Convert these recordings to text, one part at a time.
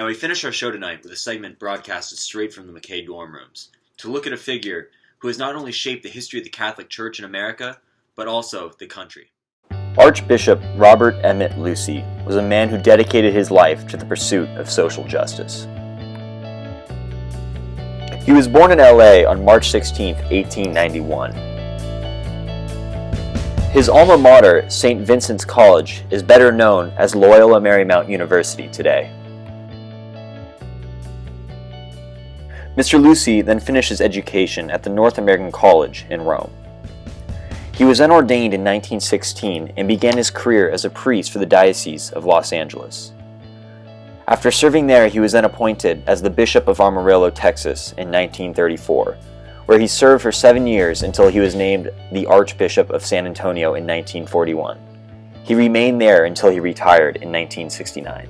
Now, we finish our show tonight with a segment broadcasted straight from the McKay dorm rooms to look at a figure who has not only shaped the history of the Catholic Church in America, but also the country. Archbishop Robert Emmett Lucey was a man who dedicated his life to the pursuit of social justice. He was born in LA on March 16, 1891. His alma mater, St. Vincent's College, is better known as Loyola Marymount University today. Mr. Lucey then finished his education at the North American College in Rome. He was then ordained in 1916 and began his career as a priest for the Diocese of Los Angeles. After serving there, he was then appointed as the Bishop of Amarillo, Texas in 1934, where he served for 7 years until he was named the Archbishop of San Antonio in 1941. He remained there until he retired in 1969.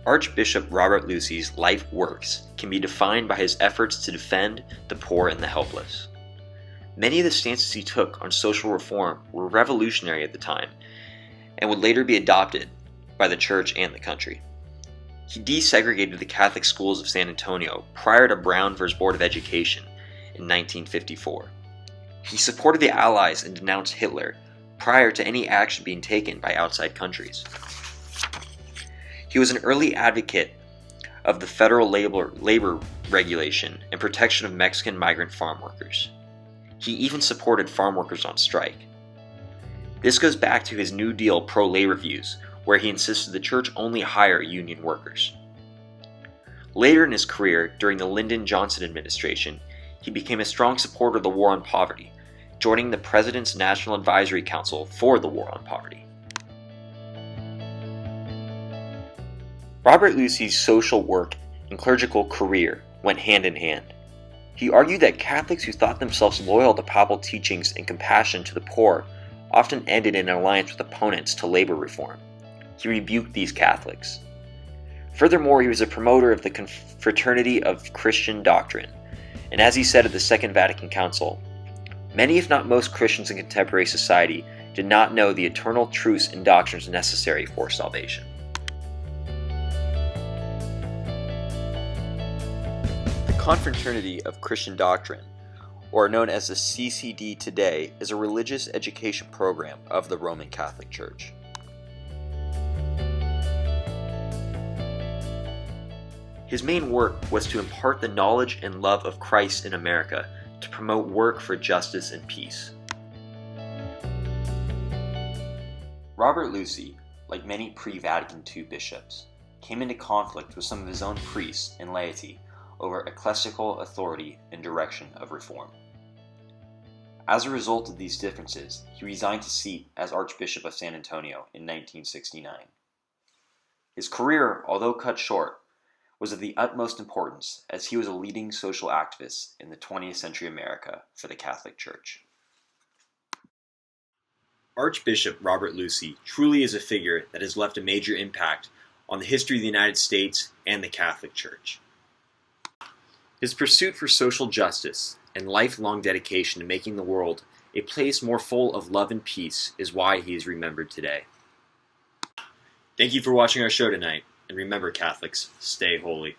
Archbishop Robert Lucey's life works can be defined by his efforts to defend the poor and the helpless. Many of the stances he took on social reform were revolutionary at the time and would later be adopted by the church and the country. He desegregated the Catholic schools of San Antonio prior to Brown v. Board of Education in 1954. He supported the Allies and denounced Hitler prior to any action being taken by outside countries. He was an early advocate of the federal labor regulation and protection of Mexican migrant farm workers. He even supported farm workers on strike. This goes back to his New Deal pro-labor views, where he insisted the church only hire union workers. Later in his career, during the Lyndon Johnson administration, he became a strong supporter of the war on poverty, joining the President's National Advisory Council for the War on Poverty. Robert Lucey's social work and clerical career went hand in hand. He argued that Catholics who thought themselves loyal to papal teachings and compassion to the poor often ended in an alliance with opponents to labor reform. He rebuked these Catholics. Furthermore, he was a promoter of the Confraternity of Christian Doctrine, and as he said at the Second Vatican Council, many if not most Christians in contemporary society did not know the eternal truths and doctrines necessary for salvation. The Confraternity of Christian Doctrine, or known as the CCD today, is a religious education program of the Roman Catholic Church. His main work was to impart the knowledge and love of Christ in America to promote work for justice and peace. Robert Lucey, like many pre-Vatican II bishops, came into conflict with some of his own priests and laity over ecclesiastical authority and direction of reform. As a result of these differences, he resigned his seat as Archbishop of San Antonio in 1969. His career, although cut short, was of the utmost importance as he was a leading social activist in the 20th century America for the Catholic Church. Archbishop Robert Lucey truly is a figure that has left a major impact on the history of the United States and the Catholic Church. His pursuit for social justice and lifelong dedication to making the world a place more full of love and peace is why he is remembered today. Thank you for watching our show tonight. And remember, Catholics, stay holy.